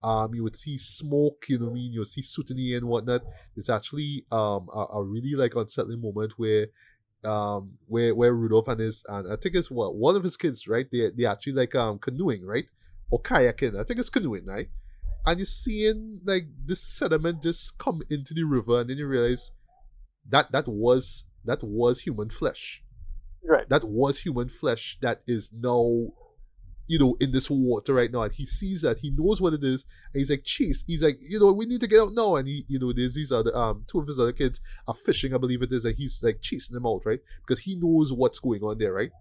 You would see smoke, you'll see soutany and whatnot. It's actually a really like unsettling moment where Rudolph and I think it's one of his kids, right? They actually like canoeing, right? Or kayaking. I think it's canoeing, right? And you're seeing like this sediment just come into the river, and then you realize that was human flesh. right, That was human flesh that is now in this water right now. And he sees that, he knows what it is, and he's like, chase. He's like, we need to get out now. And there's these other two of his other kids are fishing, I believe it is, and he's like chasing them out, right? Because he knows what's going on there, right?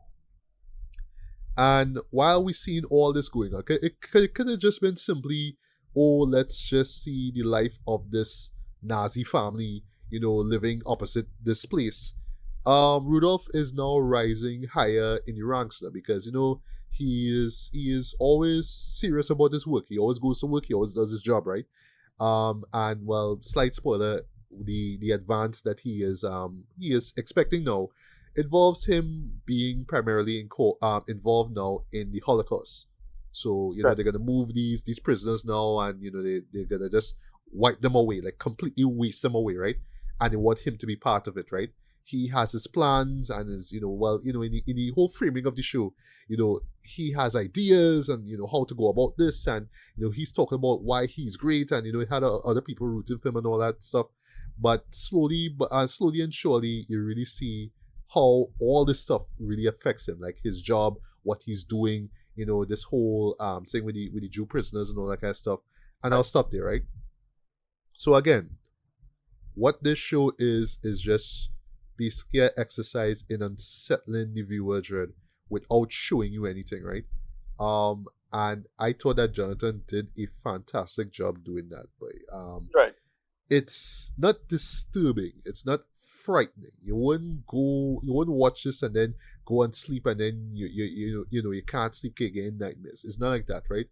And while we're seeing all this going on, it could have just been simply, oh, let's just see the life of this Nazi family, living opposite this place. Rudolph is now rising higher in the ranks now because he is always serious about his work. He always goes to work. He always does his job, right? And well, slight spoiler, the advance that he is expecting now involves him being primarily involved now in the Holocaust. So Right. they're gonna move these prisoners now, and they're gonna just wipe them away, like completely waste them away, right? And they want him to be part of it, right? He has his plans and his, in the whole framing of the show, he has ideas and how to go about this, and he's talking about why he's great, and he had other people rooting for him and all that stuff. But slowly and surely, you really see how all this stuff really affects him, like his job, what he's doing, this whole thing with the Jew prisoners and all that kind of stuff. And I'll Right. stop there, right? So again, what this show is just basically an exercise in unsettling the viewer dread without showing you anything, right? And I thought that Jonathan did a fantastic job doing that. But Right. it's not disturbing. It's not frightening. You wouldn't watch this and then go and sleep, and then you can't sleep again, nightmares. It's not like that, right?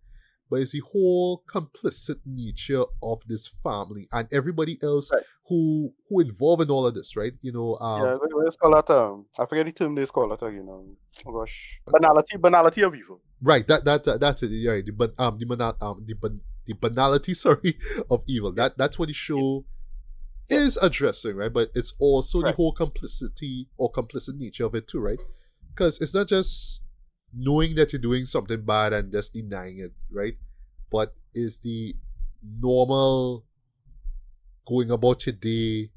But it's the whole complicit nature of this family and everybody else Right. who involved in all of this, right? Yeah, let's call that I forget the term they call it again. Oh gosh. Banality of evil. Right, that's it. Yeah, right. The banality, sorry, of evil. That's what the show is addressing, right? But it's also the Right. whole complicity or complicit nature of it too, right? Because it's not just knowing that you're doing something bad and just denying it, right? But it's the normal going about your day,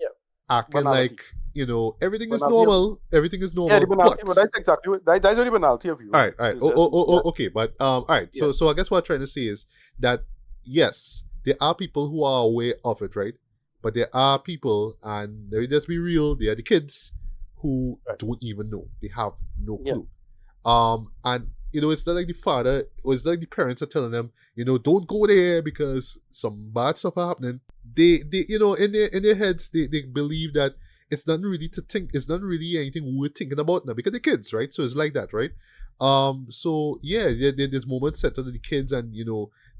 Yeah. acting Banality. like everything is Banality of normal. Everything is Yeah, normal. the banality, But but that's exactly that's the banality of evil. all right. It's just, Okay, but all right. yeah. So I guess what I'm trying to say is that yes, there are people who are aware of it, right? But there are people, and let me just be real, they are the kids who Right. don't even know. They have no Yeah. clue. And it's not like the father, or it's not like the parents are telling them, don't go there because some bad stuff are happening. They in their heads they believe that it's not really to think, it's not really anything worth thinking about now because they're kids, right? So it's like that, right? So yeah, there's moments set on the kids, and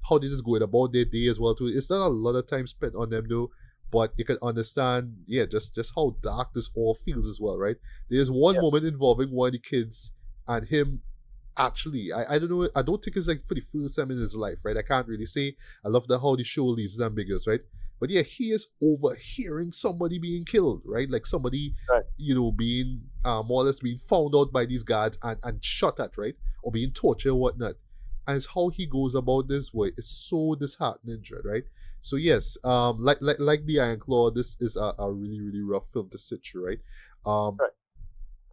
how they just going about their day as well too. It's not a lot of time spent on them though, but you can understand, yeah, just how dark this all feels as well, right? There's one Yeah. moment involving one of the kids and him. Actually, I don't know. I don't think it's like for the first time in his life, right? I can't really say. I love how the show leaves it ambiguous, right? But yeah, he is overhearing somebody being killed, right? Like somebody, Right. being more or less being found out by these guards and shot at, right? Or being tortured or whatnot. And it's how he goes about this way. It's so disheartening, right? So yes, like the Iron Claw, this is a really, really rough film to sit through, right? Right.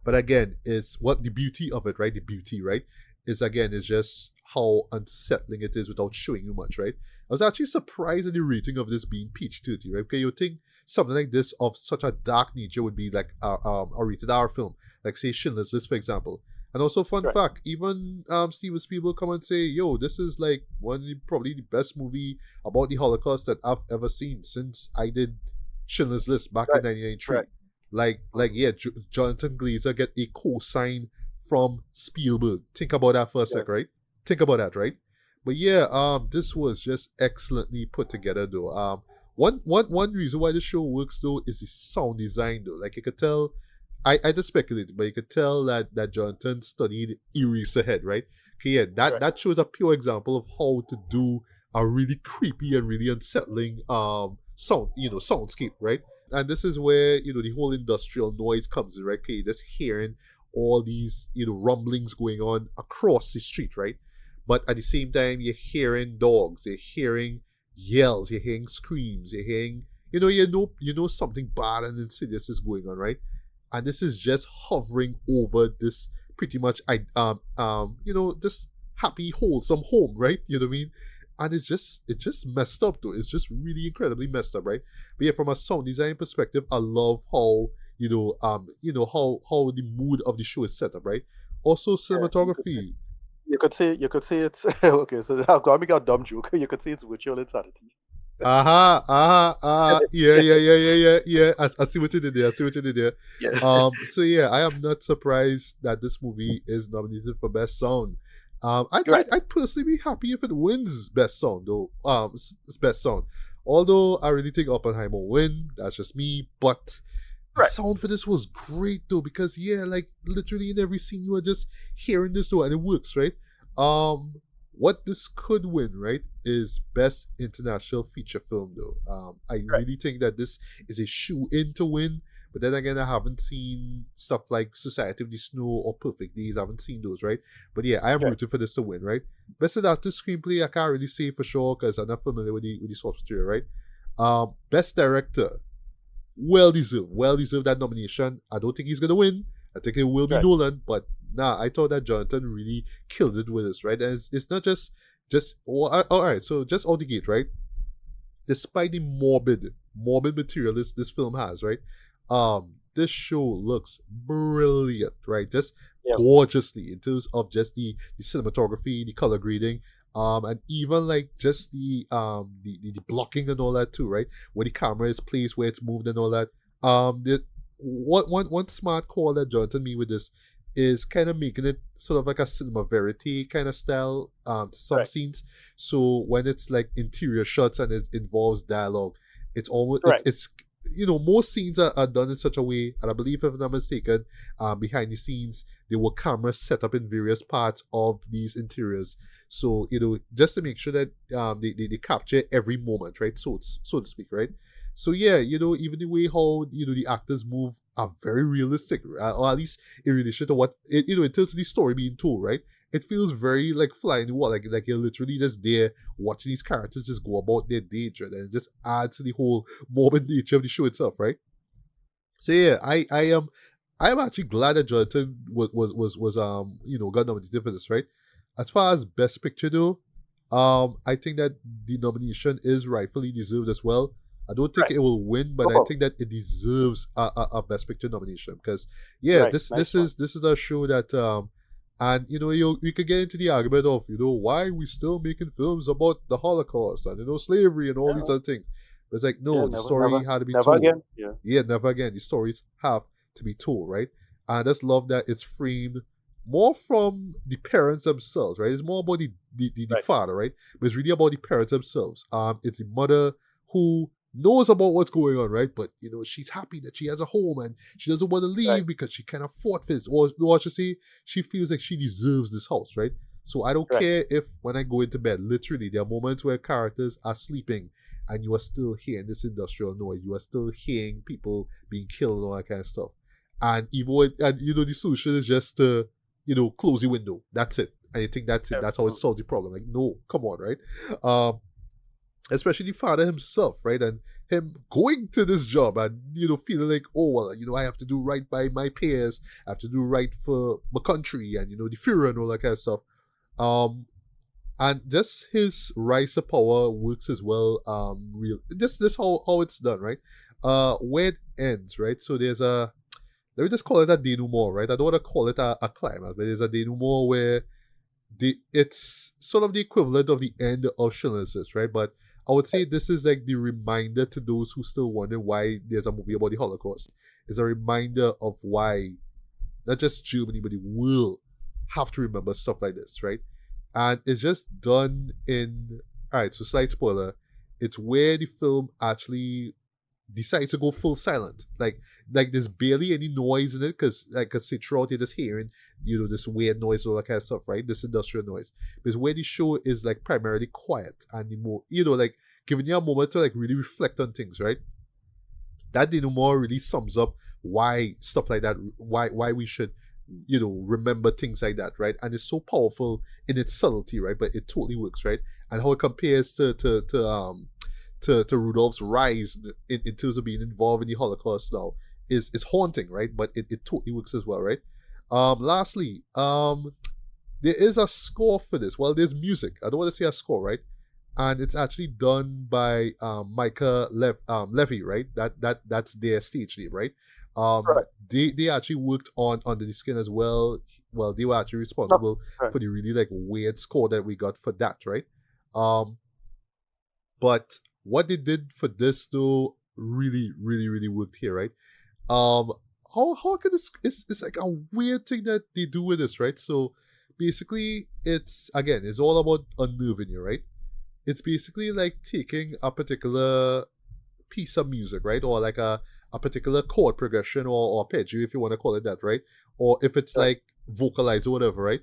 But again, it's what the beauty of it, right? The beauty, right? Is just how unsettling it is without showing you much, right? I was actually surprised at the rating of this being PG-13, right? Okay, you think something like this of such a dark nature would be like a rated R film, like say Schindler's List, for example. And also, fun Right. fact, even Steven Spielberg come and say, "Yo, this is like probably the best movie about the Holocaust that I've ever seen since I did Schindler's List back in Right. 1993." Right. Like yeah, Jonathan Glazer get a co-sign from Spielberg. Think about that for a sec, right? Think about that, right? But yeah, this was just excellently put together though. One reason why the show works though is the sound design though. Like you could tell, I just speculated, but you could tell that Jonathan studied Eraserhead, right? Okay, yeah, that shows a pure example of how to do a really creepy and really unsettling soundscape, right? And this is where the whole industrial noise comes in, right? Okay, just hearing all these rumblings going on across the street, right? But at the same time, you're hearing dogs, you're hearing yells, you're hearing screams, you're hearing you know something bad and insidious is going on, right? And this is just hovering over this pretty much this happy wholesome home, right? You know what I mean? And it's just messed up though. It's just really incredibly messed up, right? But yeah, from a sound design perspective, I love how how the mood of the show is set up, right? Also cinematography. You could say it's okay. So I'm gonna make a dumb joke. You could say it's virtual insanity. Yeah. I see what you did there. Yeah. So yeah, I am not surprised that this movie is nominated for best sound. Right. I'd personally be happy if it wins best song though. It's best song. Although I really think Oppenheimer will win. That's just me. But the Right. sound for this was great though, because yeah, like literally in every scene you are just hearing this though, and it works, right? What this could win, right, is best international feature film though. I Right. really think that this is a shoe in to win. But then again, I haven't seen stuff like Society of the Snow or Perfect Days. I haven't seen those, right? But yeah, I am Right. rooting for this to win, right? Best adapted screenplay, I can't really say for sure because I'm not familiar with the source material, right? Best director, well deserved that nomination. I don't think he's gonna win. I think it will be Right. Nolan, but nah, I thought that Jonathan really killed it with us, right? And it's not just all right. So just out the gate, right? Despite the morbid material this film has, right? This show looks brilliant, right? Just Yeah. gorgeously in terms of just the cinematography, the color grading, and even like just the blocking and all that too, right? Where the camera is placed, where it's moved and all that. The one smart call that Jonathan made with this is kind of making it sort of like a cinema verite kind of style to some Right. scenes. So when it's like interior shots and it involves dialogue, it's almost Right. it's most scenes are done in such a way, and I believe if I'm not mistaken, behind the scenes there were cameras set up in various parts of these interiors. So just to make sure that they capture every moment, right? So to speak, right? So yeah, even the way how the actors move are very realistic, or at least in relation to what in terms of the story being told, right? It feels very like fly in the wall, like you're literally just there watching these characters just go about their day, right? And it just adds to the whole morbid nature of the show itself, right? So yeah, I am actually glad that Jonathan was got nominated for this, right? As far as best picture though, I think that the nomination is rightfully deserved as well. I don't think Right. it will win, No but I problem. think that it deserves a best picture nomination because yeah, Right. this Nice this one. is this is a show that and you could get into the argument of why we still making films about the Holocaust and slavery and all these Yeah. other things. But it's like Yeah. no, the Never. Never. story had to be Never told. again. Yeah. Yeah, never again. The stories have to be told, right? And I just love that it's framed more from the parents themselves, right? It's more about the Right. father, right? But it's really about the parents themselves. It's the mother who knows about what's going on, right? But she's happy that she has a home and she doesn't want to Right. leave because she cannot fought for this. Or what she say, she feels like she deserves this house, right? So I don't Right. care if when I go into bed, literally there are moments where characters are sleeping and you are still hearing this industrial noise. You are still hearing people being killed and all that kind of stuff. And even and the solution is just to close the window. That's it. And you think that's it. That's how it Absolutely. solves the problem. Like, no, come on, right? Um, Especially the father himself, right? And him going to this job and feeling like, oh well, I have to do right by my peers, I have to do right for my country, and the Führer and all that kind of stuff. Um, and just his rise to power works as well. Real this how it's done, right? Where it ends, right? So there's a let me just call it a denouement, right? I don't want to call it a climax, but there's a denouement where it's sort of the equivalent of the end of Schindler's List, right? But I would say this is like the reminder to those who still wonder why there's a movie about the Holocaust. It's a reminder of why not just Germany but the world have to remember stuff like this, right? And it's just done in all right. So slight spoiler, it's where the film actually decides to go full silent. Like there's barely any noise in it because say throughout you're just hearing this weird noise and all that kind of stuff, right? This industrial noise. Because where the show is like primarily quiet and the more like giving you a moment to like really reflect on things, right? That denouement really sums up why stuff like that, why we should remember things like that, right? And it's so powerful in its subtlety, right? But it totally works, right? And how it compares to Rudolph's rise in terms of being involved in the Holocaust now is haunting, right? But it totally works as well, right? Lastly, there is a score for this. Well, there's music. I don't want to say a score, right? And it's actually done by Micah Levy, right? That's their stage name, right? Right. They actually worked on Under the Skin as well. Well, they were actually No. responsible Right. for the really like weird score that we got for that, right? Um, but what they did for this though really, really, really worked here, right? Um, how can this? It's like a weird thing that they do with this, right? So basically it's all about unnerving you, right? It's basically like taking a particular piece of music, right? Or like a particular chord progression or pitch, if you want to call it that, right? Or if it's Right. like vocalized or whatever, right?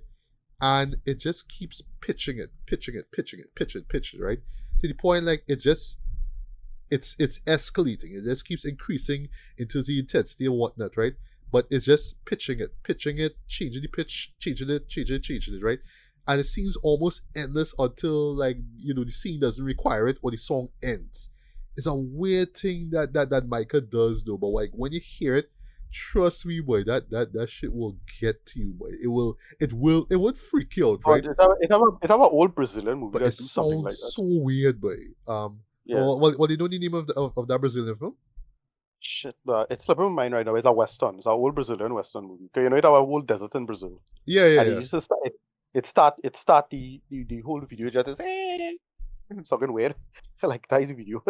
And it just keeps pitching it, pitching it, right? To the point like it's escalating. It just keeps increasing into the intensity and whatnot, right? But it's just pitching it, changing the pitch, changing it, right? And it seems almost endless until like the scene doesn't require it or the song ends. It's a weird thing that Micah does though, but like when you hear it, trust me, boy, that shit will get to you, boy. It would freak you out, Oh, right? it have an old Brazilian movie But it that do something like sounds that. so weird, boy. Yeah. Well, you know the name of that Brazilian film? Shit, but it's slipping my mind right now. It's a Western. It's an old Brazilian Western movie. 'Cause you know it have a whole desert in Brazil. Yeah, yeah, And it yeah. used to start it start the whole video just as it's something weird. Like that is the video.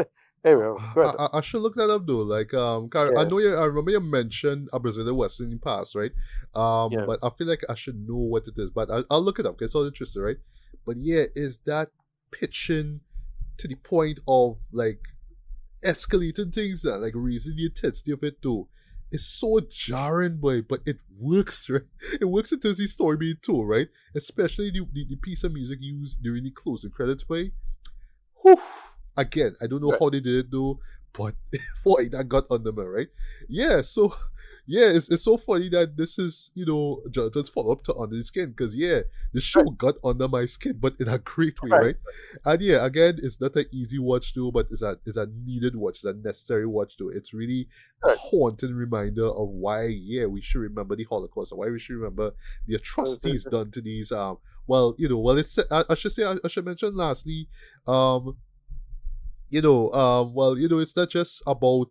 Anyway, go ahead. I should look that up though. Like, I Yeah, know I remember you mentioned a Brazilian Western in the past, right? yeah. But I feel like I should know what it is. But I'll look it up. 'Cause it's all interesting, right? But yeah, is that pitching to the point of like escalating things that like raising the intensity of it too? It's so jarring, boy, but it works, right? It works until the story being told, right? Especially the piece of music used during the closing credits, boy. Whew. Again, I don't know Right. how they did it though, but boy, that got under me, right? Yeah, so yeah, it's so funny that this is Jonathan's follow up to Under the Skin, because yeah, the show Right. got under my skin, but in a great way, Right. right? And yeah, again, it's not an easy watch though, but it's a needed watch, it's a necessary watch though. It's really a Right. haunting reminder of why we should remember the Holocaust, and why we should remember the atrocities done to these it's I should say I should mention lastly um it's not just about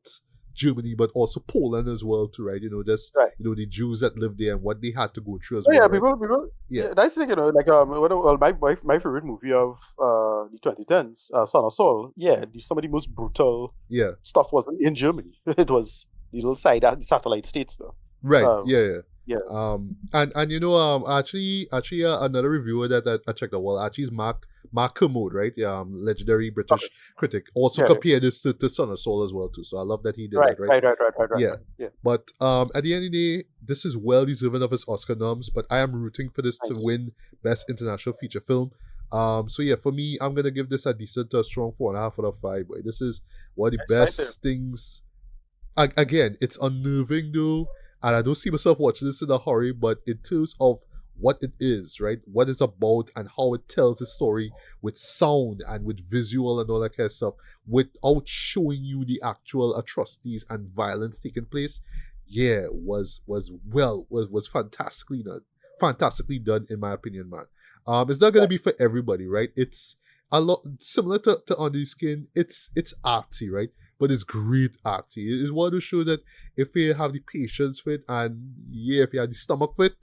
Germany, but also Poland as well, too, right? Just Right. the Jews that lived there and what they had to go through as Oh well, yeah, right? people. Yeah, Yeah, that's the thing, like well, my favorite movie of the 2010s, Son of Saul. Yeah, some of the most brutal yeah, stuff wasn't in Germany. It was the little side the satellite states though. right, Um, yeah, yeah. yeah. And actually, another reviewer that I checked out, well, actually is Mark Kermode, right? Yeah, legendary Okay. British critic, also Yeah. compared this to Son of Saul as well too. So I love that he did Right. that, right? Right. Yeah. Yeah. But at the end of the day, this is well deserving of his Oscar noms. But I am rooting for this to Nice. win Best International Feature Film. So yeah, for me, I'm gonna give this a decent, strong 4.5 out of 5. Boy, this is one of the Nice there. best things. Again, it's unnerving though, and I don't see myself watching this in a hurry. But in terms of what it is, right? What it's about and how it tells the story with sound and with visual and all that kind of stuff, without showing you the actual atrocities and violence taking place. Yeah, was fantastically done in my opinion, man. It's not gonna be for everybody, right? It's a lot similar to On the Skin. It's artsy, right? But it's great artsy. It's one of those shows that if you have the patience for it, and yeah, if you have the stomach for it,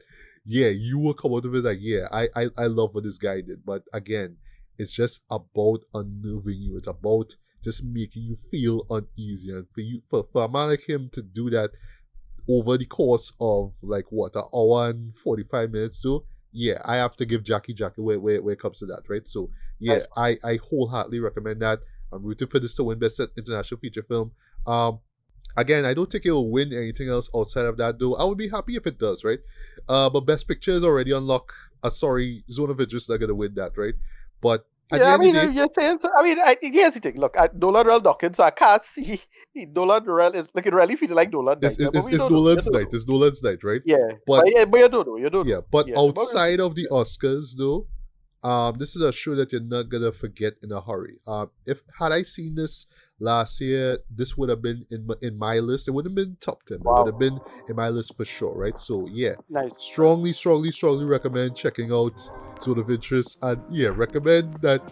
yeah, you will come out of it like, yeah, I love what this guy did. But again, it's just about unnerving you. It's about just making you feel uneasy. And for a man like him to do that over the course of like what, an hour and 45 minutes too, yeah, I have to give Jackie where it comes to that, right? So yeah, Nice. I wholeheartedly recommend that. I'm rooting for this to win Best International Feature Film. Again, I don't think it will win anything else outside of that, though. I would be happy if it does, right? But Best Picture is already unlocked. Sorry, Zone of Interest not gonna win that, right? But at the Yeah, I end of mean, the day, you're saying so. I mean, here's the thing. Look, Nolan Rel Dawkins, so I can't see Nolan Rel is like it really feels like Nolan it's, night, but we it's don't know. You Nolan's don't night. know. It's Nolan's night, right? Yeah, But but you don't know. You don't yeah, know. but Yeah, but we'll see. outside of the Oscars, though, this is a show that you're not gonna forget in a hurry. If had I seen this last year, this would have been in my list. It wouldn't have been top 10, but it would have been in my list for sure, right? So yeah, Nice. strongly recommend checking out Zone of Interest, and yeah, recommend that.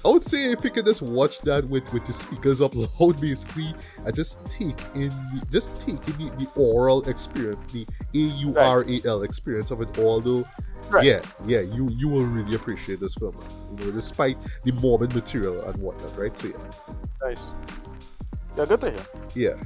I would say if you could just watch that with the speakers up loud, basically, and just take in the oral experience, the AURAL experience of it all, though. Right. Yeah, you will really appreciate this film, man. Despite the morbid material and whatnot, right? So yeah. Nice. Yeah, good to hear. Yeah.